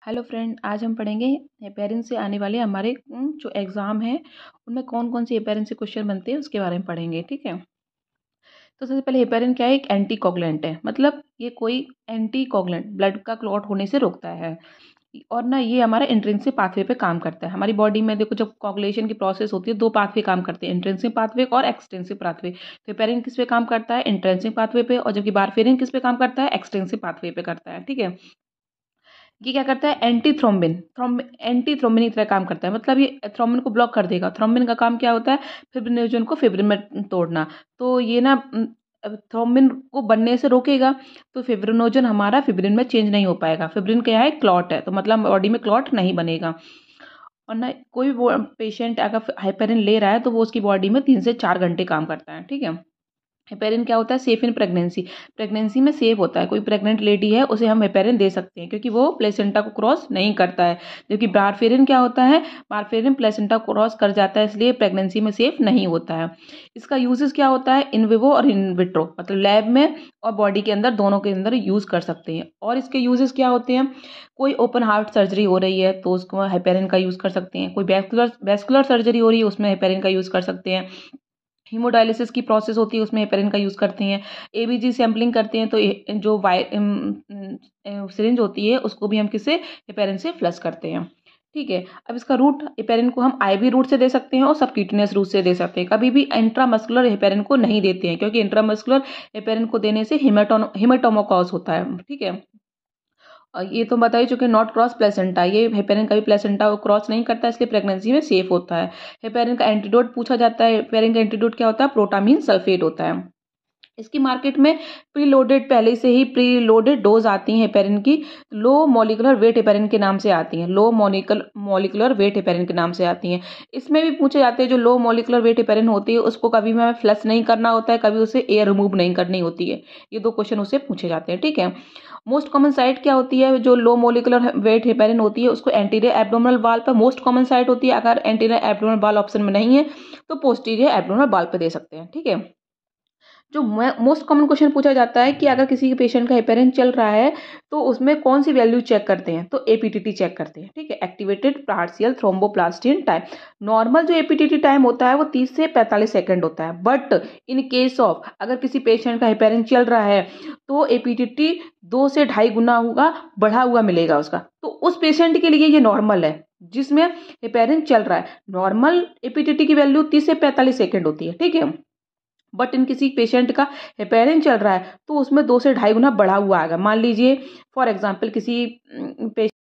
Hello friend, आज हम पढ़ेंगे हेपेरिन से आने वाले हमारे जो एग्ज़ाम है उनमें कौन कौन से हेपेरिन से क्वेश्चन बनते हैं उसके बारे में पढ़ेंगे। ठीक है। तो सबसे पहले हेपेरिन क्या है? एक एंटीकोगुलेंट है, मतलब ये कोई एंटीकोगुलेंट ब्लड का क्लॉट होने से रोकता है। और ना ये हमारा इंट्रिंसिक पाथवे पे काम करता है। हमारी बॉडी में देखो, जब कोगुलेशन की प्रोसेस होती है दो पाथवे काम करते हैं, इंट्रिंसिक पाथवे और एक्सट्रिंसिक पाथवे। तो हेपेरिन किस पे काम करता है? इंट्रिंसिक पाथवे पे। और जबकि वारफेरिन किस पे काम करता है? एक्सट्रिंसिक पाथवे पे करता है। ठीक है। ये क्या करता है? एंटी थ्रोम्बिन एंटी थ्रोम्बिन की तरह काम करता है, मतलब ये थ्रोम्बिन को ब्लॉक कर देगा। थ्रोम्बिन का काम क्या होता है? फिब्रिनोजन को फिब्रिन में तोड़ना। तो ये ना थ्रोम्बिन को बनने से रोकेगा, तो फिब्रिनोजन हमारा फिब्रिन में चेंज नहीं हो पाएगा। फिब्रिन क्या है? क्लॉट है, तो मतलब बॉडी में क्लॉट नहीं बनेगा। और ना कोई वो पेशेंट अगर हेपेरिन ले रहा है तो वो उसकी बॉडी में 3 से 4 घंटे काम करता है। ठीक है। हेपेरिन क्या होता है? Safe in pregnancy. प्रेगनेंसी में सेफ होता है। कोई प्रेग्नेंट लेडी है उसे हम हेपेरिन दे सकते हैं क्योंकि वो प्लेसेंटा को क्रॉस नहीं करता है। जबकि वारफेरिन क्या होता है? वारफेरिन प्लेसेंटा को क्रॉस कर जाता है, इसलिए प्रेगनेंसी में सेफ नहीं होता है। इसका यूजेस क्या होता है? इन विवो और इन विट्रो, मतलब लैब में और बॉडी के अंदर, दोनों के अंदर यूज कर सकते हैं। और इसके यूजेस क्या होते हैं? कोई ओपन हार्ट सर्जरी हो रही है तो उसको हेपेरिन का यूज कर सकते हैं। कोई वैस्कुलर सर्जरी हो रही है उसमें हेपेरिन का यूज कर सकते हैं। हीमोडायलिसिस की प्रोसेस होती है उसमें हेपेरिन का यूज़ करते हैं। एबीजी सैंपलिंग करते हैं तो जो सिरिंज होती है उसको भी हम किससे? हेपेरिन से फ्लश करते हैं। ठीक है। अब इसका रूट हेपेरिन को हम आईवी रूट से दे सकते हैं और सबक्यूटेनियस रूट से दे सकते हैं। कभी भी इंट्रामस्कुलर हेपेरिन को नहीं देते हैं क्योंकि इंट्रामस्कुलर हेपेरिन को देने से हिमेटोमोकॉज होता है। ठीक है। ये तो बता ही चुके, नॉट क्रॉस प्लेसेंटा। ये हेपेरिन कभी प्लेसेंटा को क्रॉस नहीं करता, इसलिए प्रेगनेंसी में सेफ होता है। हेपेरिन का एंटीडोट पूछा जाता है। हेपेरिन का एंटीडोट क्या होता है? प्रोटामीन सल्फेट होता है। इसकी मार्केट में प्रीलोडेड, पहले से ही प्रीलोडेड डोज आती हैं हेपेरिन की। लो मॉलिकुलर वेट हेपेरिन के नाम से आती हैं। लो मॉलिकुलर वेट हेपेरिन के नाम से आती हैं। इसमें भी पूछे जाते हैं जो लो मॉलिकुलर वेट हेपेरिन होती है उसको कभी भी हमें फ्लश नहीं करना होता है, कभी उसे एयर रिमूव नहीं करनी होती है। ये दो क्वेश्चन उससे पूछे जाते हैं। ठीक है। मोस्ट कॉमन साइट क्या होती है? जो लो मॉलिकुलर वेट हेपेरिन होती है उसको एंटीरियर एब्डोमिनल वाल पर मोस्ट कॉमन साइट होती है। अगर एंटीरियर एब्डोमिनल वाल ऑप्शन में नहीं है तो पोस्टीरियर एब्डोमिनल वाल पे दे सकते हैं। ठीक है। जो मोस्ट कॉमन क्वेश्चन पूछा जाता है कि अगर किसी पेशेंट का हेपेरिन चल रहा है तो उसमें कौन सी वैल्यू चेक करते हैं? तो एपीटीटी चेक करते हैं। ठीक है। Activated partial thromboplastin time. Normal जो एपीटीटी टाइम होता है वो 30 से 45 सेकंड होता है, बट इन केस ऑफ अगर किसी पेशेंट का हेपेरिन चल रहा है तो एपीटीटी 2 से 2.5 गुना होगा, बढ़ा हुआ मिलेगा उसका। तो उस पेशेंट के लिए ये नॉर्मल है जिसमें हेपेरिन चल रहा है। नॉर्मल एपीटीटी की वैल्यू 30 से 45 सेकंड होती है। ठीक है। बट इन किसी पेशेंट का हेपेरिन चल रहा है तो उसमें 2 से 2.5 गुना बढ़ा हुआ आएगा। मान लीजिए फॉर एग्जांपल किसी